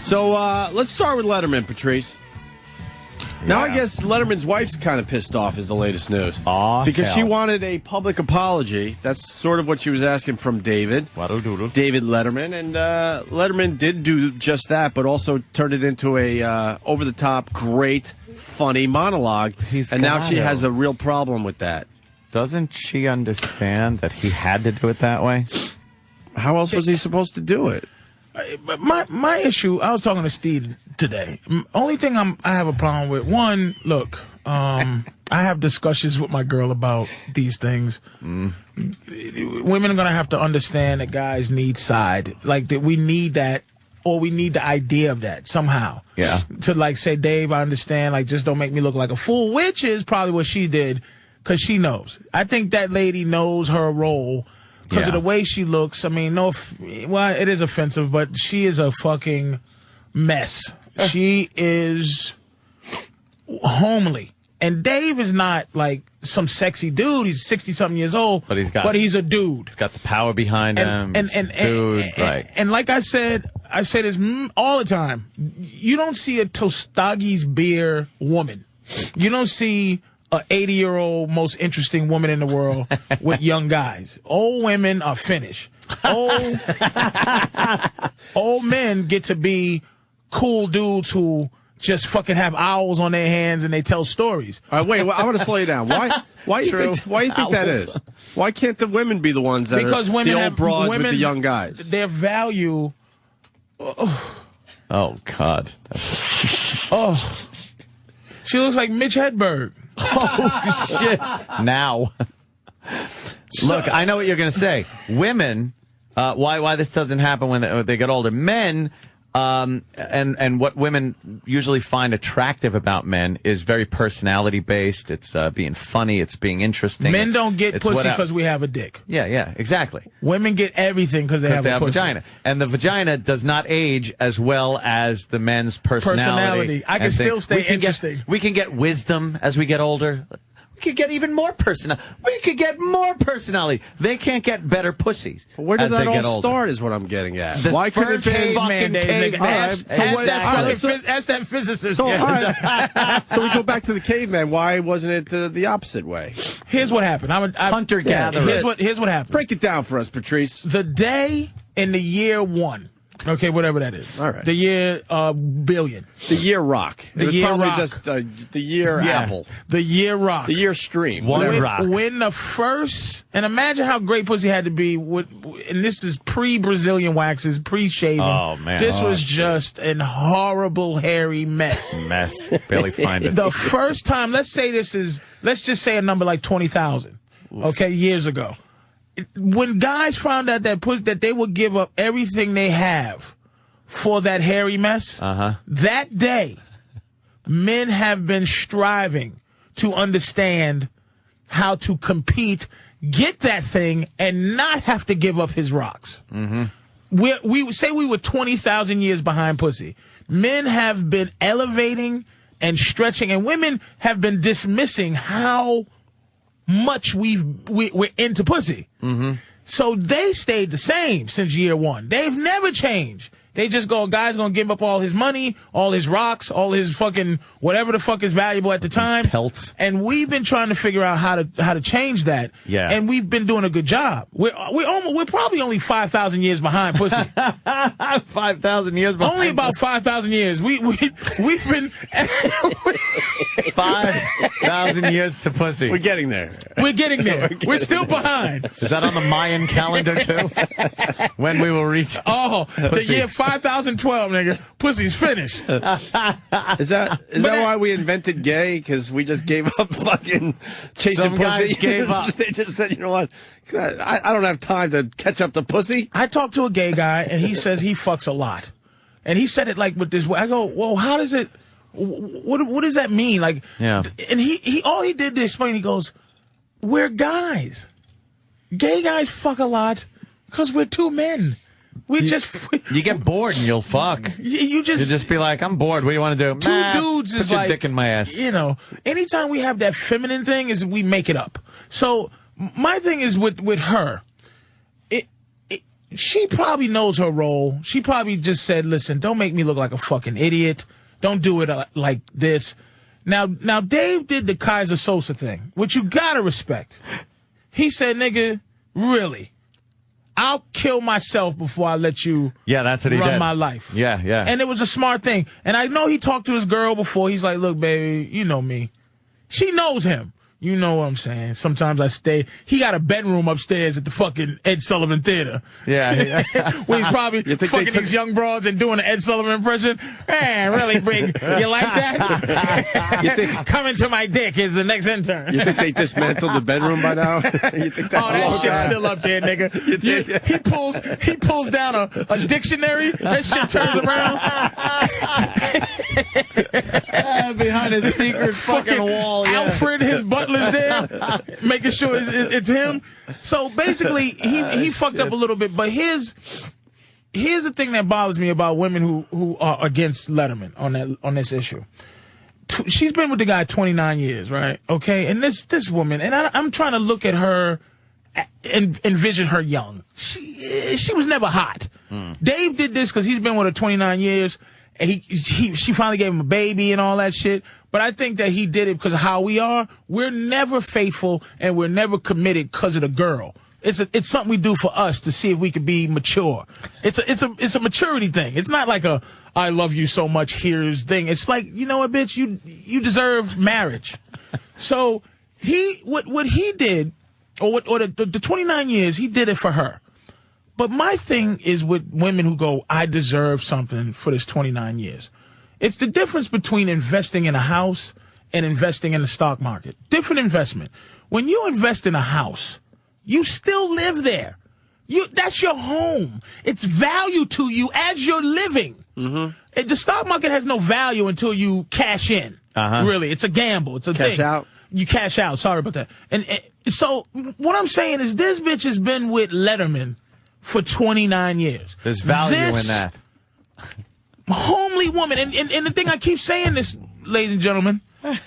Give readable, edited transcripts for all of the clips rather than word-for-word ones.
So let's start with Letterman, Patrice. Now I guess Letterman's wife's kind of pissed off is the latest news. Because she wanted a public apology. That's sort of what she was asking from David Letterman. And Letterman did do just that, but also turned it into a over-the-top, great, funny monologue. And now she has a real problem with that. Doesn't she understand that he had to do it that way? How else was he supposed to do it? My issue, I was talking to Steve today. Only thing I have a problem with, one, look, I have discussions with my girl about these things. Women are going to have to understand that guys need side. Like, that we need that, or we need the idea of that somehow. Yeah. To, like, say, Dave, I understand, like, just don't make me look like a fool, which is probably what she did, because she knows. I think that lady knows her role. Because of the way she looks. I mean, well, it is offensive, but she is a fucking mess. She is homely. And Dave is not like some sexy dude. He's 60-something years old. But he's a dude. He's got the power behind him. And like I say this all the time. You don't see a Tostagi's beer woman. You don't see a 80-year-old most interesting woman in the world with young guys. Old women are finished. Old men get to be cool dudes who just fucking have owls on their hands and they tell stories. All right, wait, I want to slow you down. Why do you think that is? Why can't the women be the ones that because are women the old broads with the young guys? Their value... Oh, God. She looks like Mitch Hedberg. Oh, shit. Now. Look, I know what you're going to say. Women, why this doesn't happen when they get older. Men, and what women usually find attractive about men is very personality-based. It's being funny. It's being interesting. Men don't get pussy because we have a dick. Yeah, exactly. Women get everything because they have a vagina. And the vagina does not age as well as the men's personality. I can still stay interesting. We can get wisdom as we get older. We could get even more personality. We could get more personality. They can't get better pussies. Where did that all start is what I'm getting at. Why couldn't it be fucking caveman? Ask that physicist. So, all right. So we go back to the caveman. Why wasn't it the opposite way? Here's what happened. Hunter-gatherer. Here's what happened. Break it down for us, Patrice. The day in the year one. Okay, whatever that is. All right. The year billion. The year rock. The year probably rock. Just the year apple. The year rock. The year stream. When the first, and imagine how great pussy had to be and this is pre-Brazilian waxes, pre-shaving. Oh, man. This was just an horrible, hairy mess. Barely find it. The first time, let's just say a number like 20,000. Okay, years ago. When guys found out that they would give up everything they have for that hairy mess, that day, men have been striving to understand how to compete, get that thing, and not have to give up his rocks. We say we were 20,000 years behind pussy. Men have been elevating and stretching, and women have been dismissing how much we're into pussy. So they stayed the same since year one. They've never changed. They just guy's gonna give up all his money, all his rocks, all his fucking whatever the fuck is valuable at the time. Pelts. And we've been trying to figure out how to change that. Yeah. And we've been doing a good job. We're probably only 5,000 years behind pussy. 5,000 years behind. Only about 5,000 years. We've been 5,000 years to pussy. We're getting there. We're still behind. Is that on the Mayan calendar too? When we will reach? The year 5012, nigga. Pussy's finished. Is that why we invented gay? Because we just gave up fucking chasing Some pussy? guys gave up. They just said, you know what? I don't have time to catch up to pussy. I talked to a gay guy, and he says he fucks a lot. And he said it like with this way. I go, well, how does it, what does that mean? Like, yeah. And he all he did to explain, he goes, we're guys. Gay guys fuck a lot because we're two men. You get bored and you'll fuck. You just be like, I'm bored. What do you want to do? Two dudes put is your like, dick in my ass. You know, anytime we have that feminine thing, is we make it up. So my thing is with her. she probably knows her role. She probably just said, listen, don't make me look like a fucking idiot. Don't do it like this. Now, Dave did the Kaiser Sosa thing, which you gotta respect. He said, nigga, really? I'll kill myself before I let you that's what he run did. my life. Yeah. And it was a smart thing. And I know he talked to his girl before. He's like, look, baby, you know me. She knows him. You know what I'm saying. Sometimes I stay. He got a bedroom upstairs at the fucking Ed Sullivan Theater. Yeah. Where he's probably fucking these young broads and doing an Ed Sullivan impression. Man, really big. You like that? You think coming to my dick is the next intern. You think they dismantled the bedroom by now? You think that's that shit's still up there, nigga. He pulls down a dictionary. That shit turns around. Behind his secret fucking wall. Yeah. Alfred, his butler's there, making sure it's him. So basically, he fucked up a little bit. But here's the thing that bothers me about women who are against Letterman on this issue. She's been with the guy 29 years, right? Okay, and this woman, and I'm trying to look at her and envision her young. She was never hot. Dave did this because he's been with her 29 years. And she finally gave him a baby and all that shit. But I think that he did it because of how we are. We're never faithful and we're never committed because of the girl. It's something we do for us to see if we can be mature. It's a maturity thing. It's not like a I love you so much here's thing. It's like, you know what, bitch, you deserve marriage. So what he did, or the 29 years, he did it for her. But my thing is with women who go, I deserve something for this 29 years. It's the difference between investing in a house and investing in the stock market. Different investment. When you invest in a house, you still live there. That's your home. It's value to you as you're living. Mm-hmm. The stock market has no value until you cash in. Really, it's a gamble. It's a thing. Cash out. You cash out. Sorry about that. And so what I'm saying is this bitch has been with Letterman for 29 years. There's value in that. Homely woman. And the thing I keep saying this, ladies and gentlemen,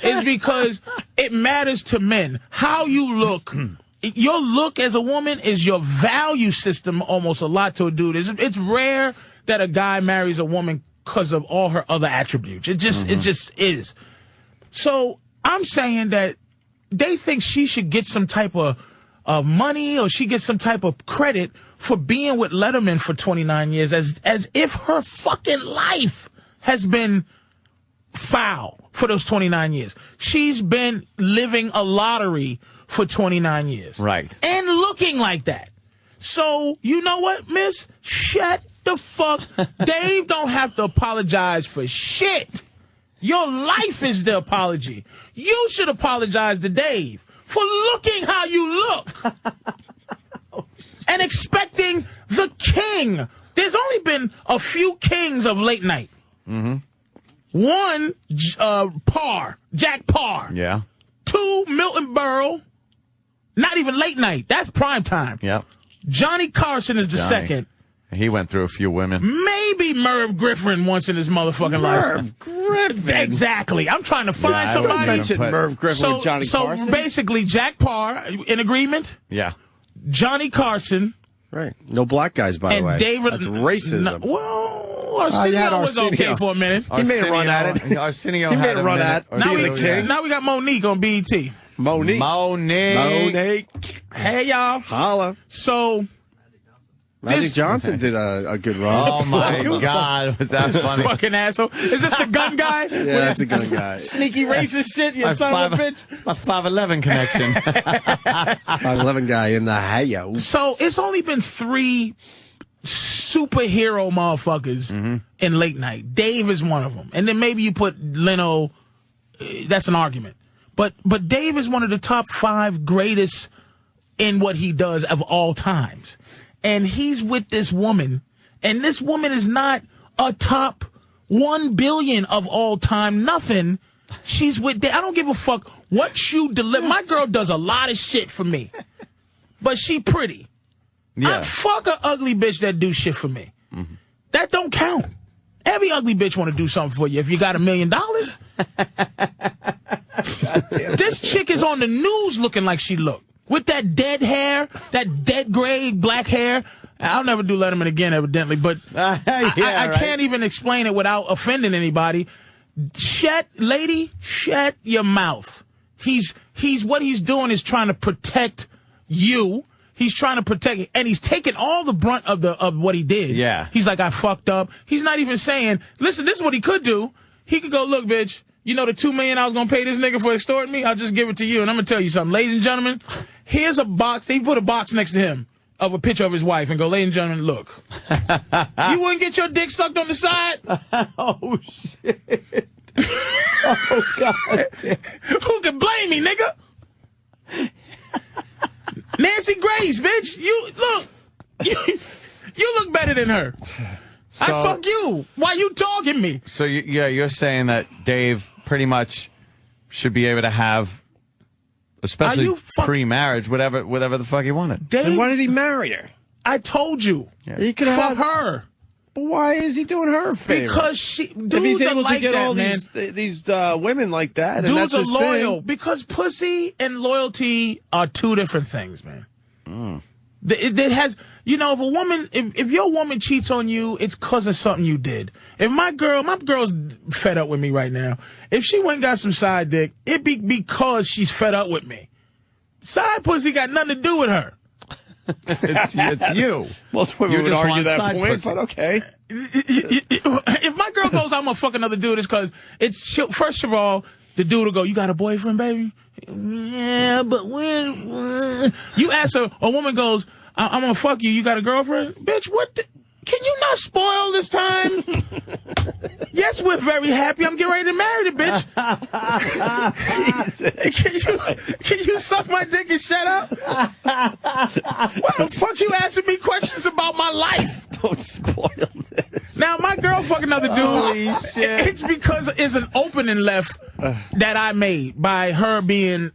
is because it matters to men. How you look. Your look as a woman is your value system almost a lot to a dude. It's rare that a guy marries a woman because of all her other attributes. It just is. So I'm saying that they think she should get some type of money or she gets some type of credit for being with Letterman for 29 years as if her fucking life has been foul for those 29 years. She's been living a lottery for 29 years. Right. And looking like that. So, you know what, miss? Shut the fuck. Dave don't have to apologize for shit. Your life is the apology. You should apologize to Dave for looking how you look. And expecting the king. There's only been a few kings of late night. Mm-hmm. One, Jack Parr. Yeah. Two, Milton Berle. Not even late night. That's prime time. Yep. Johnny Carson is the second. He went through a few women. Maybe Merv Griffin once in his motherfucking life. Merv Griffin. Exactly. I'm trying to find somebody. Don't mention Merv Griffin with Johnny Carson. So basically, Jack Parr, in agreement? Yeah. Johnny Carson. Right. No black guys, by the way. David, that's racism. Arsenio was okay for a minute. He made a run at it. Arsenio he made a run at being the king. Now we got Monique on BET. Monique. Hey, y'all. Holla. So... Magic Johnson did a good run. Oh, my God. Was that funny? Fucking asshole. Is this the gun guy? Yeah, that's the gun guy. Sneaky racist shit, you son of a bitch. My 5'11 connection. 5'11 guy in the hayo. So it's only been 3 superhero motherfuckers in late night. Dave is one of them. And then maybe you put Leno. That's an argument. But Dave is one of the top 5 greatest in what he does of all times. And he's with this woman, and this woman is not a top 1 billion of all time, nothing. She's with, I don't give a fuck what you deliver. My girl does a lot of shit for me, but she pretty. Yeah. I'd fuck a ugly bitch that do shit for me. Mm-hmm. That don't count. Every ugly bitch want to do something for you if you got $1 million. This chick is on the news looking like she looked. With that dead hair, that dead gray black hair, I'll never do Letterman again, evidently, but I can't even explain it without offending anybody. Shut your mouth. What he's doing is trying to protect you. He's trying to protect, and he's taking all the brunt of what he did. Yeah. He's like, I fucked up. He's not even saying, listen, this is what he could do. He could go, look, bitch, you know the $2 million I was going to pay this nigga for extorting me? I'll just give it to you. And I'm going to tell you something. Ladies and gentlemen, here's a box. They put a box next to him of a picture of his wife and go, ladies and gentlemen, look. You wouldn't get your dick stuck on the side? Oh, shit. Oh, God. Who can blame me, nigga? Nancy Grace, bitch. You look better than her. So, I fuck you. Why you talking me? So you're saying that Dave pretty much should be able to have, especially pre-marriage, whatever the fuck he wanted. Dave, then why did he marry her? I told you. Yeah. He could fuck her. But why is he doing her a favor? Because if he's able to get all these women like that, dudes and that's are loyal. thing. Because pussy and loyalty are two different things, man. It has, if a woman, if your woman cheats on you, it's because of something you did. If my girl's fed up with me right now. If she went and got some side dick, it be because she's fed up with me. Side pussy got nothing to do with her. It's you. Most women would argue that point, pussy. but okay. If my girl goes, I'm gonna fuck another dude, it's because first of all, the dude will go, you got a boyfriend, baby? Yeah, but when you ask a woman goes, I'm gonna fuck you, you got a girlfriend? Bitch, can you not spoil this time? Yes, we're very happy. I'm getting ready to marry the bitch. Can you suck my dick and shut up? Why the fuck you asking me questions about my life? Don't spoil this. Now, my girl fucking another dude, it's because it's an opening left that I made by her being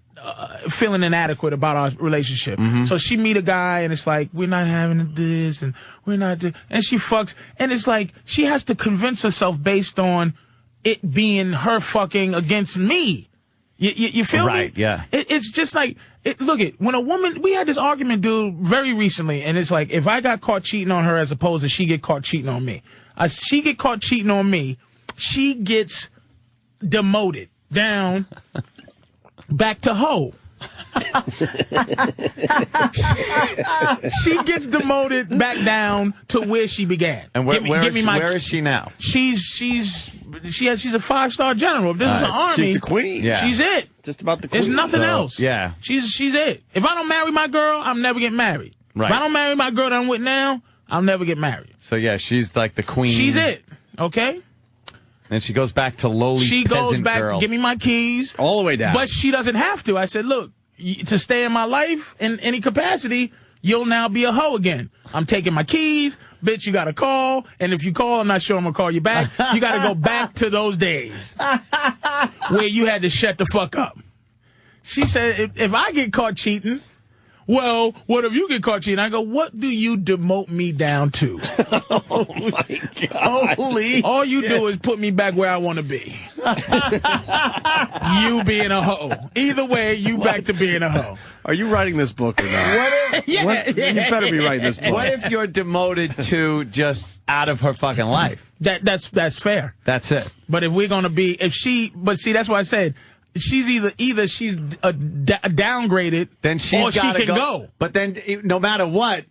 feeling inadequate about our relationship. So she meet a guy and it's like, we're not having this and we're not and she fucks, and it's like she has to convince herself based on it being her fucking against me. You feel me? Right, yeah. It's just like, when a woman, we had this argument, dude, very recently, and it's like, if I got caught cheating on her as opposed to she get caught cheating on me. She get caught cheating on me, she gets demoted down back to hoe. She gets demoted back down to where she began. And where is she now? She's a 5-star general. If this was an army, she's the queen. Yeah. She's it. Just about the queen. There's nothing else. Yeah. She's it. If I don't marry my girl, I'm never getting married. Right. If I don't marry my girl that I'm with now, I'll never get married. So yeah, she's like the queen. She's it. Okay? And she goes back to lowly She goes back, girl. give me my keys. All the way down. But she doesn't have to. I said, look, to stay in my life in any capacity, you'll now be a hoe again. I'm taking my keys. Bitch, you got to call. And if you call, I'm not sure I'm going to call you back. You got to go back to those days where you had to shut the fuck up. She said, if I get caught cheating, well, what if you get caught cheating? I go, what do you demote me down to? Oh, my God. Holy all you do is put me back where I want to be. You being a hoe. Either way, you back to being a hoe. Are you writing this book or not? You better be writing this book. What if you're demoted to just out of her fucking life? That's fair. That's it. But if we're going to be, but see, that's why I said, she's either she's downgraded, then or she can go. But then, no matter what,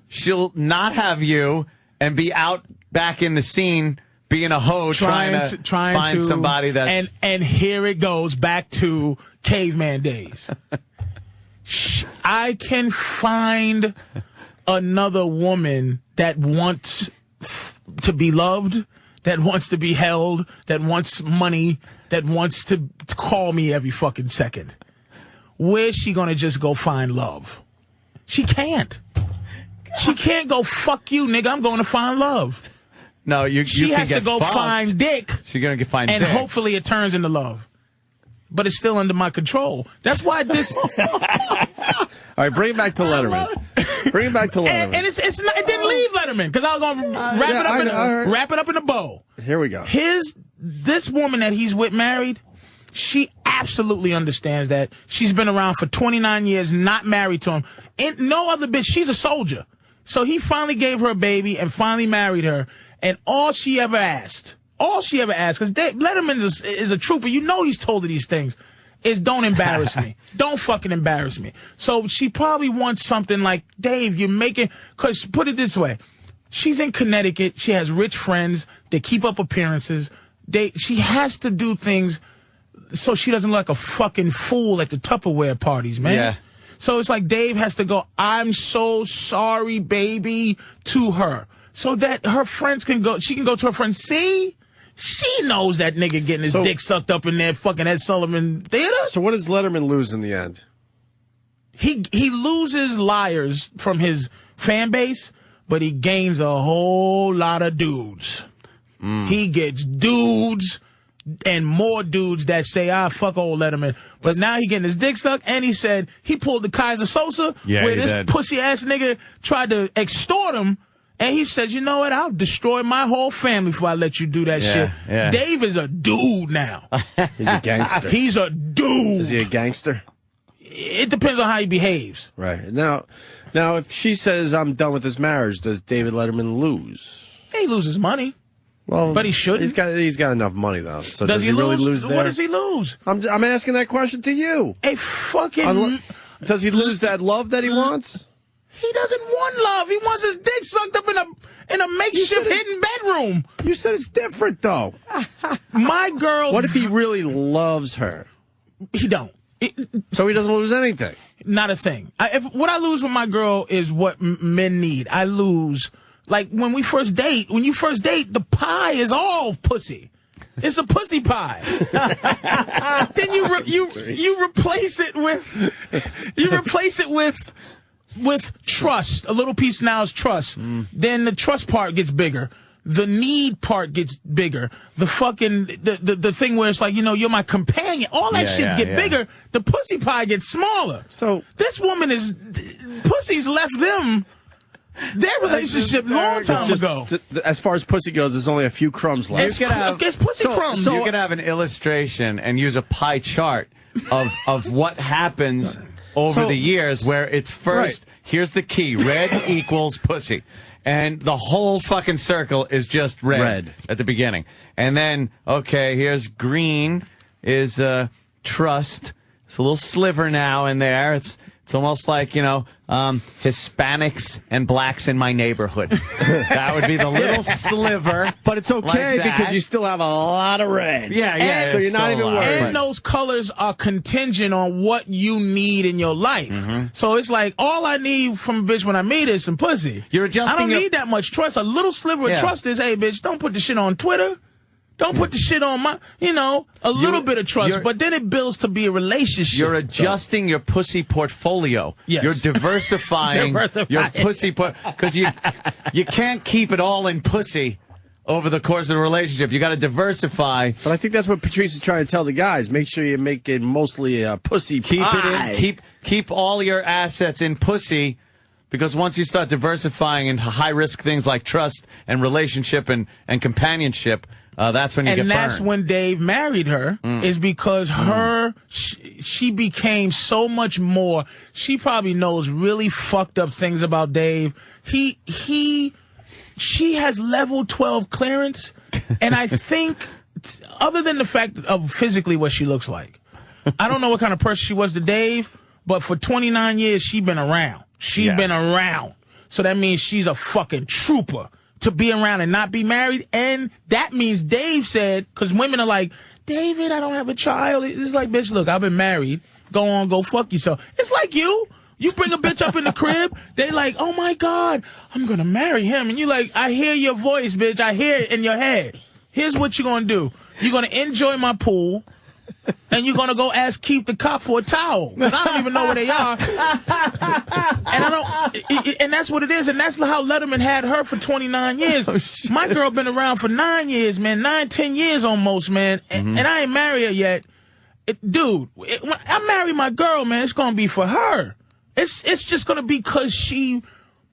she'll not have you and be out back in the scene being a hoe, trying to find somebody that's and here it goes back to caveman days. I can find another woman that wants to be loved, that wants to be held, that wants money, that wants to call me every fucking second. Where's she gonna just go find love? She can't. She can't go, fuck you, nigga, I'm going to find love. No, she has to go find dick. She's gonna find and dick. Hopefully it turns into love. But it's still under my control. That's why this. All right, bring it back to Letterman. Bring it back to Letterman. And it's not, it didn't leave Letterman because I was going to wrap it up in a bow. Here we go. This woman that he's with married, she absolutely understands that. She's been around for 29 years, not married to him. And no other bitch. She's a soldier. So he finally gave her a baby and finally married her. And all she ever asked, because Letterman is a trooper. You know he's told her these things. Is don't embarrass me. Don't fucking embarrass me. So she probably wants something like, Dave, you're making, because put it this way, she's in Connecticut. She has rich friends. They keep up appearances. She has to do things so she doesn't look like a fucking fool at the Tupperware parties, man. Yeah. So it's like Dave has to go, I'm so sorry, baby, to her. So that her friends can go, she can go to her friends, see? She knows that nigga getting his dick sucked up in there fucking Ed Sullivan Theater. So what does Letterman lose in the end? He loses liars from his fan base, but he gains a whole lot of dudes. He gets dudes and more dudes that say, fuck old Letterman. But now he getting his dick sucked, and he said he pulled the Kaiser Sosa, where this pussy-ass nigga tried to extort him. And he says, you know what? I'll destroy my whole family before I let you do that shit. Yeah. Dave is a dude now. He's a gangster. He's a dude. Is he a gangster? It depends on how he behaves. Right. Now, if she says, I'm done with this marriage, does David Letterman lose? He loses money. Well, but he shouldn't. He's got enough money, though. So does he really lose there? What does he lose? I'm asking that question to you. A fucking... Does he lose that love that he wants? He doesn't want love. He wants his dick sucked up in a makeshift hidden bedroom. You said it's different, though. My girl... What if he really loves her? He don't. So he doesn't lose anything? Not a thing. What I lose with my girl is what men need. I lose... Like, when you first date, the pie is all pussy. It's a pussy pie. Then you replace it with trust. A little piece now is trust. Then the trust part gets bigger. The need part gets bigger. The fucking the thing where it's like, you know, you're my companion. All that shit get bigger. The pussy pie gets smaller. So this woman pussy's left them. Their relationship long time ago. As far as pussy goes, there's only a few crumbs left. It's pussy crumbs. So you could have an illustration and use a pie chart of what happens over the years, where it's first, here's the key, red equals pussy. And the whole fucking circle is just red at the beginning. And then, okay, here's green is trust. It's a little sliver now in there. It's almost like, you know, Hispanics and blacks in my neighborhood. That would be the little sliver. But it's okay because you still have a lot of red. Yeah. So you're not even worried. And those colors are contingent on what you need in your life. So it's like, all I need from a bitch when I meet is some pussy. You're adjusting. I don't need that much trust. A little sliver of trust is, hey, bitch, don't put the shit on Twitter. Don't put the shit on my, a little bit of trust, but then it builds to be a relationship. You're adjusting your pussy portfolio. Yes. You're diversifying your pussy because you can't keep it all in pussy over the course of the relationship. You got to diversify. But I think that's what Patrice is trying to tell the guys. Make sure you make it mostly a pussy pie. Keep all your assets in pussy. Because once you start diversifying into high-risk things like trust and relationship and companionship, that's when you get burned. And that's when Dave married her, is because she became so much more. She probably knows really fucked up things about Dave. She has level 12 clearance, and I think, other than the fact of physically what she looks like, I don't know what kind of person she was to Dave, but for 29 years, she's been around. She's been around. So that means she's a fucking trooper to be around and not be married. And that means Dave said, because women are like, David, I don't have a child. It's like, bitch, look, I've been married. Go on, go fuck yourself. It's like you. You bring a bitch up in the crib, they like, oh my God, I'm going to marry him. And you like, I hear your voice, bitch. I hear it in your head. Here's what you're going to do. You're going to enjoy my pool. And you're going to go ask Keith the cop for a towel. Because I don't even know where they are. And that's what it is. And that's how Letterman had her for 29 years. My girl been around for 9 years, man. 9-10 years almost, man. And I ain't married her yet. When I marry my girl, man, it's going to be for her. It's just going to be because she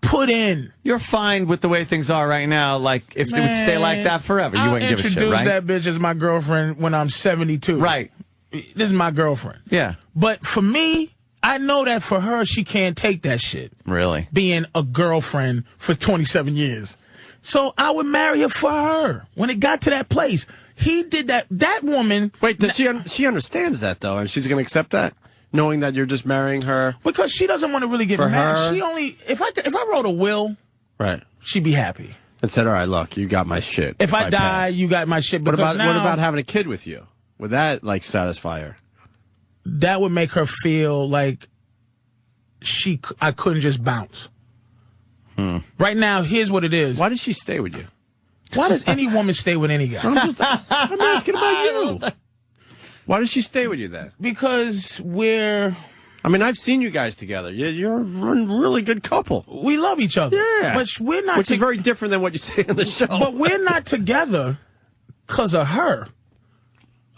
put in. You're fine with the way things are right now. Like, if it would stay like that forever, you wouldn't give a shit, right? I'll introduce that bitch as my girlfriend when I'm 72. Right. This is my girlfriend. Yeah. But for me, I know that for her, she can't take that shit. Really? Being a girlfriend for 27 years. So I would marry her for her. When it got to that place, he did that. That woman. Wait, does she understands that though, and she's going to accept that, knowing that you're just marrying her because she doesn't want to really get married. Her? She only if I wrote a will, right? She'd be happy. And said, "All right, look, you got my shit. If I die, you got my shit." What about having a kid with you? Would that like satisfy her? That would make her feel like I couldn't just bounce. Right now, here's what it is. Why does she stay with you? Why does any woman stay with any guy? I'm asking about you. Why does she stay with you then? Because I've seen you guys together. You're a really good couple. We love each other. Yeah. But we're not. Which is very different than what you say on the show. But we're not together because of her.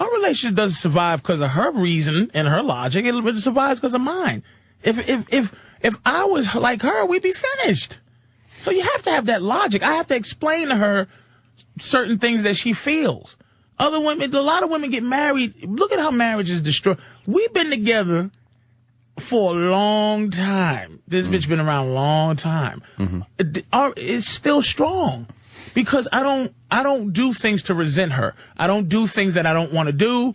Our relationship doesn't survive because of her reason and her logic. It survives because of mine. If I was like her, we'd be finished. So you have to have that logic. I have to explain to her certain things that she feels. A lot of women get married. Look at how marriage is destroyed. We've been together for a long time. This bitch been around a long time. It's still strong because I don't do things to resent her. I don't do things that I don't want to do.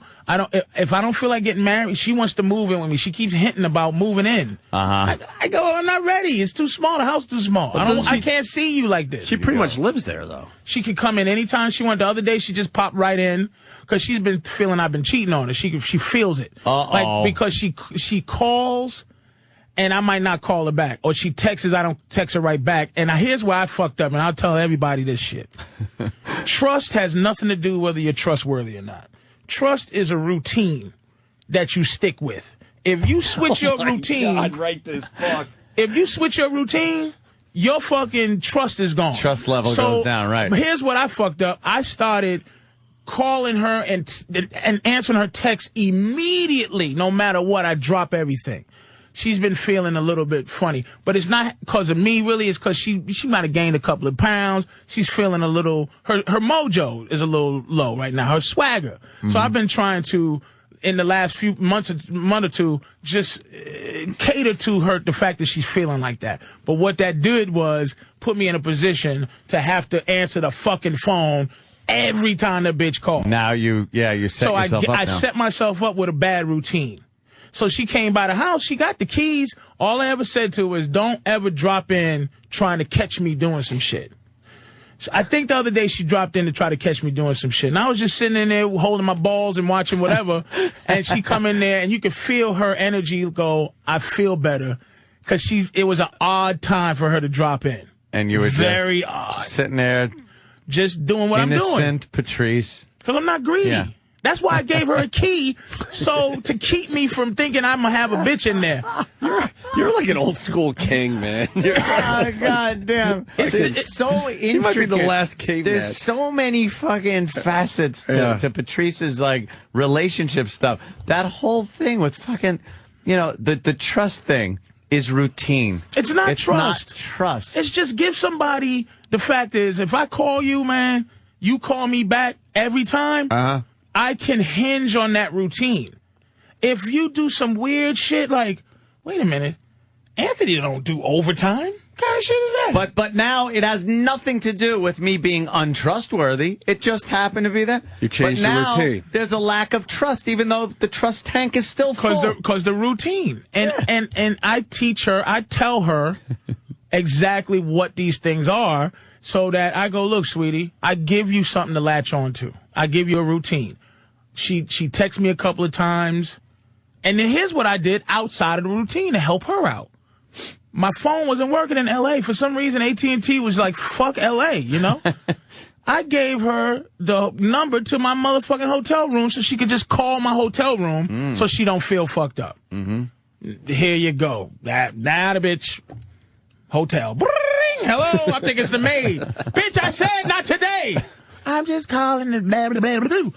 If I don't feel like getting married, she wants to move in with me. She keeps hinting about moving in. I go, I'm not ready. It's too small. The house too small. I can't see you like this. She pretty much lives there, though. She can come in anytime she wants. The other day, she just popped right in because she's been feeling I've been cheating on her. She feels it. Like, because she calls and I might not call her back. Or she texts, I don't text her right back. And here's where I fucked up, and I'll tell everybody this shit. Trust has nothing to do whether you're trustworthy or not. Trust is a routine that you stick with. If you switch your routine... God, write this book. If you switch your routine, your fucking trust is gone. Trust level goes down, right. Here's what I fucked up. I started calling her and answering her texts immediately. No matter what, I drop everything. She's been feeling a little bit funny. But it's not because of me, really. It's because she might have gained a couple of pounds. She's feeling a little... Her mojo is a little low right now. Her swagger. So I've been trying to, in the last few month or two, just cater to her, the fact that she's feeling like that. But what that did was put me in a position to have to answer the fucking phone every time the bitch called. Now you set yourself up now. I set myself up with a bad routine. So she came by the house. She got the keys. All I ever said to her was, don't ever drop in trying to catch me doing some shit. So I think the other day she dropped in to try to catch me doing some shit. And I was just sitting in there holding my balls and watching whatever. And she come in there and you could feel her energy go, I feel better. Because it was an odd time for her to drop in. And you were very odd. Sitting there. Just doing what I'm doing. Innocent Patrice. Because I'm not greedy. Yeah. That's why I gave her a key, so to keep me from thinking I'm going to have a bitch in there. You're like an old school king, man. God damn. It's so intricate. You might be the last king. There's so many fucking facets to Patrice's, like, relationship stuff. That whole thing with fucking, the trust thing is routine. It's not trust. Not trust. It's just give somebody, the fact is, if I call you, man, you call me back every time. I can hinge on that routine. If you do some weird shit like, wait a minute, Anthony don't do overtime? What kind of shit is that? But now it has nothing to do with me being untrustworthy. It just happened to be that. You changed the routine. There's a lack of trust, even though the trust tank is still full. Because the routine. And I teach her, I tell her exactly what these things are so that I go, look, sweetie, I give you something to latch on to. I give you a routine. She texts me a couple of times. And then here's what I did outside of the routine to help her out. My phone wasn't working in L.A. For some reason, AT&T was like, fuck L.A., I gave her the number to my motherfucking hotel room so she could just call my hotel room so she don't feel fucked up. Here you go. Now the bitch. Hotel. Hello, I think it's the maid. Bitch, I said not today. I'm just calling it blah, blah, blah, blah, blah.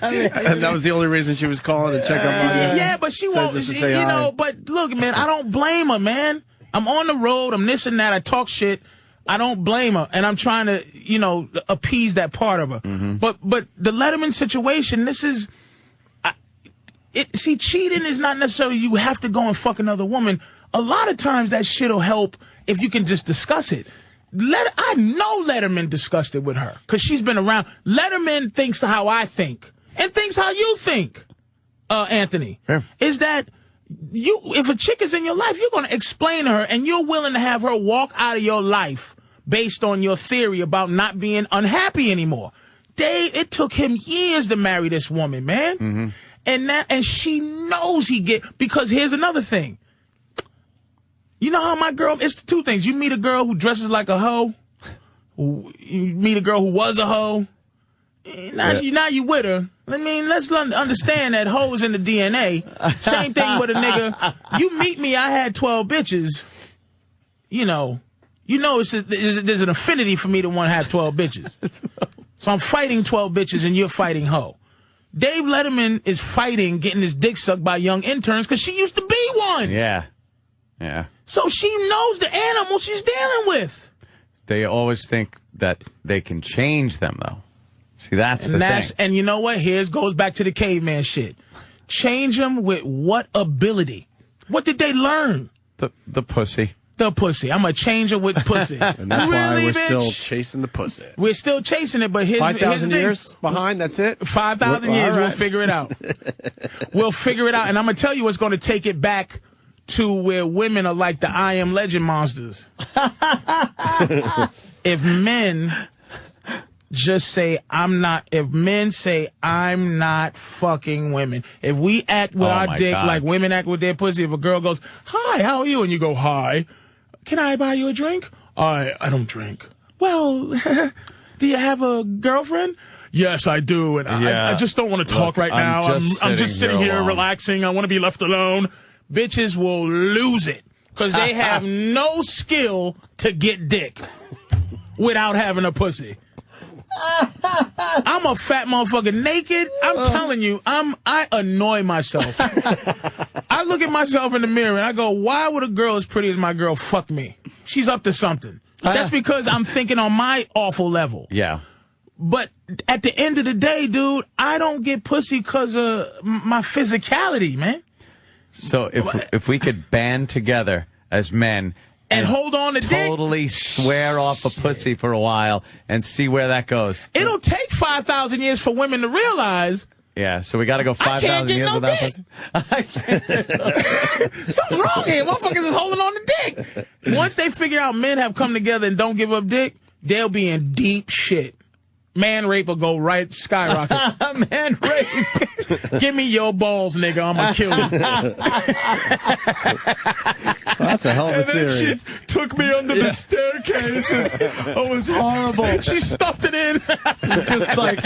And that was the only reason she was calling to check up on you? Yeah, but she won't, but look, man, I don't blame her, man. I'm on the road, I'm this and that, I talk shit. I don't blame her, and I'm trying to, appease that part of her. But the Letterman situation, this is See, cheating is not necessarily you have to go and fuck another woman. A lot of times that shit'll help if you can just discuss it. I know Letterman discussed it with her because she's been around. Letterman thinks how I think and thinks how you think, Anthony. Yeah. Is that if a chick is in your life, you're going to explain to her and you're willing to have her walk out of your life based on your theory about not being unhappy anymore. It took him years to marry this woman, man. Mm-hmm. And she knows because here's another thing. You know how my girl, it's two things. You meet a girl who dresses like a hoe. You meet a girl who was a hoe. Now you with her. I mean, let's understand that hoe is in the DNA. Same thing with a nigga. You meet me, I had 12 bitches. There's an affinity for me to want to have 12 bitches. So I'm fighting 12 bitches and you're fighting hoe. Dave Letterman is fighting getting his dick sucked by young interns because she used to be one. Yeah. Yeah. So she knows the animal she's dealing with. They always think that they can change them, though. See, that's the thing. And you know what? Goes back to the caveman shit. Change them with what ability? What did they learn? The pussy. The pussy. I'm going to change her with pussy. And that's why we're still chasing the pussy. We're still chasing it, but 5,000 years behind, that's it? 5,000 years, right. We'll figure it out. We'll figure it out. And I'm going to tell you what's going to take it back to where women are like the I Am Legend monsters. If men just say, if men say, I'm not fucking women. If we act with our dick like women act with their pussy, if a girl goes, hi, how are you? And you go, hi. Can I buy you a drink? I don't drink. Well, do you have a girlfriend? Yes, I do. And I just don't want to talk right now. I'm just sitting here relaxing. I want to be left alone. Bitches will lose it because they have no skill to get dick without having a pussy. I'm a fat motherfucker naked. I'm telling you, I annoy myself. I look at myself in the mirror and I go, why would a girl as pretty as my girl fuck me? She's up to something. That's because I'm thinking on my awful level. Yeah. But at the end of the day, dude, I don't get pussy because of my physicality, man. So if we could band together as men and hold on to totally swear off a pussy for a while and see where that goes. It'll take 5,000 years for women to realize. Yeah, so we got to go 5,000 years without pussy. Something wrong here. Motherfuckers is holding on to dick. Once they figure out men have come together and don't give up dick, they'll be in deep shit. Man rape will go right skyrocket. Man rape. Give me your balls, nigga. I'm gonna kill you. Well, that's a hell of a theory. She took me under the staircase. It was horrible. She stuffed it in. Just like,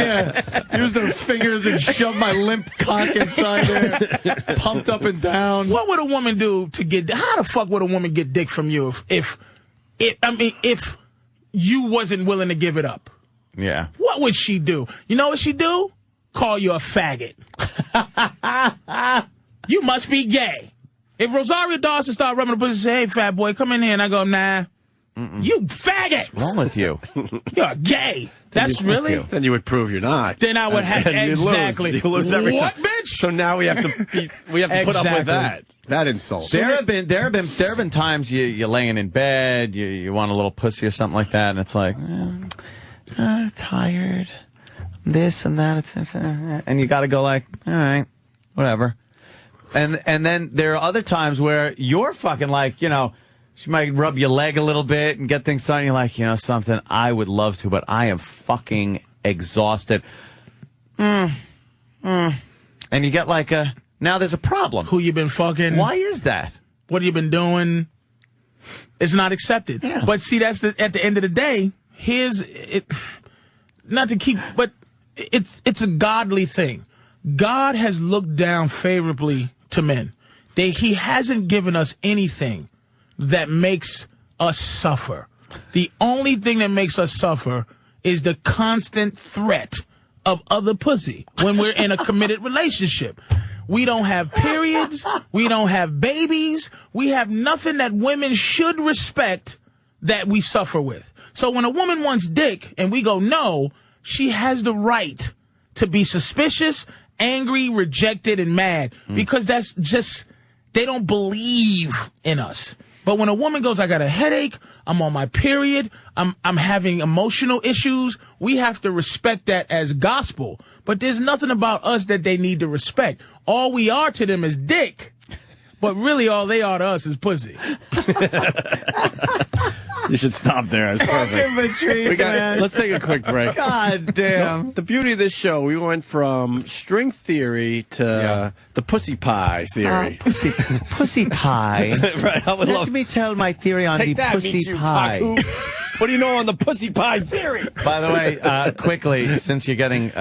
used her fingers and shoved my limp cock inside there. Pumped up and down. What would a woman do to get? How the fuck would a woman get dick from you if you wasn't willing to give it up? Yeah. What would she do? You know what she'd do? Call you a faggot. You must be gay. If Rosario Dawson started rubbing the pussy and say, hey, fat boy, come in here, and I go, nah. You faggot. What's wrong with you? You're gay. That's really? Then you would prove you're not. Then I would have exactly. You lose every what, time. bitch? So now we have to put up with that insult. There have been times you laying in bed, you want a little pussy or something like that, and it's like, tired, this and that, and you got to go like, all right, whatever. And then there are other times where you're fucking like, she might rub your leg a little bit and get things done. You're like, something, I would love to, but I am fucking exhausted. And you get like now there's a problem. Who you been fucking? Why is that? What have you been doing? It's not accepted. Yeah. But see, at the end of the day, not to keep, but it's a godly thing. God has looked down favorably to men. He hasn't given us anything that makes us suffer. The only thing that makes us suffer is the constant threat of other pussy when we're in a committed relationship. We don't have periods. We don't have babies. We have nothing that women should respect that we suffer with. So when a woman wants dick and we go no, she has the right to be suspicious angry, rejected, and mad because that's just, they don't believe in us. But when a woman goes, I got a headache, I'm on my period, I'm having emotional issues, we have to respect that as gospel. But there's nothing about us that they need to respect. All we are to them is dick. But really all they are to us is pussy. You should stop there. That's perfect. Let's take a quick break. God damn. The beauty of this show, we went from string theory to the pussy pie theory. Pussy pie. Right, I would Let me tell my theory on the pussy pie. What do you know on the pussy pie theory? By the way, quickly, since you're getting,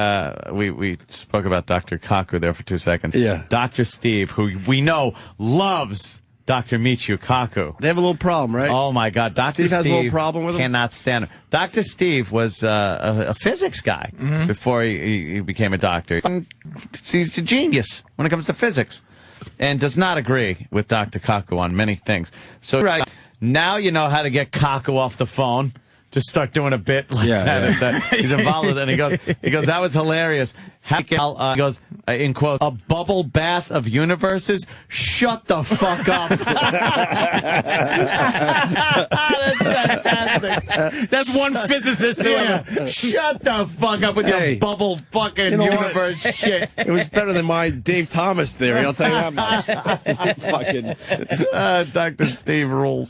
we spoke about Dr. Kaku there for 2 seconds. Yeah. Dr. Steve, who we know loves Dr. Michio Kaku. They have a little problem, right? Oh, my God. Dr. Steve has a little problem with him? Cannot stand him. Dr. Steve was a physics guy before he became a doctor. He's a genius when it comes to physics and does not agree with Dr. Kaku on many things. So right now you know how to get Kaku off the phone. Just start doing a bit like that. Yeah. He's involved with it. And he goes, that was hilarious. He goes, in quote, a bubble bath of universes? Shut the fuck up. That's fantastic. That's one physicist doing it. Shut the fuck up with your bubble fucking universe shit. It was better than my Dave Thomas theory, I'll tell you that much. Fucking Dr. Steve rules.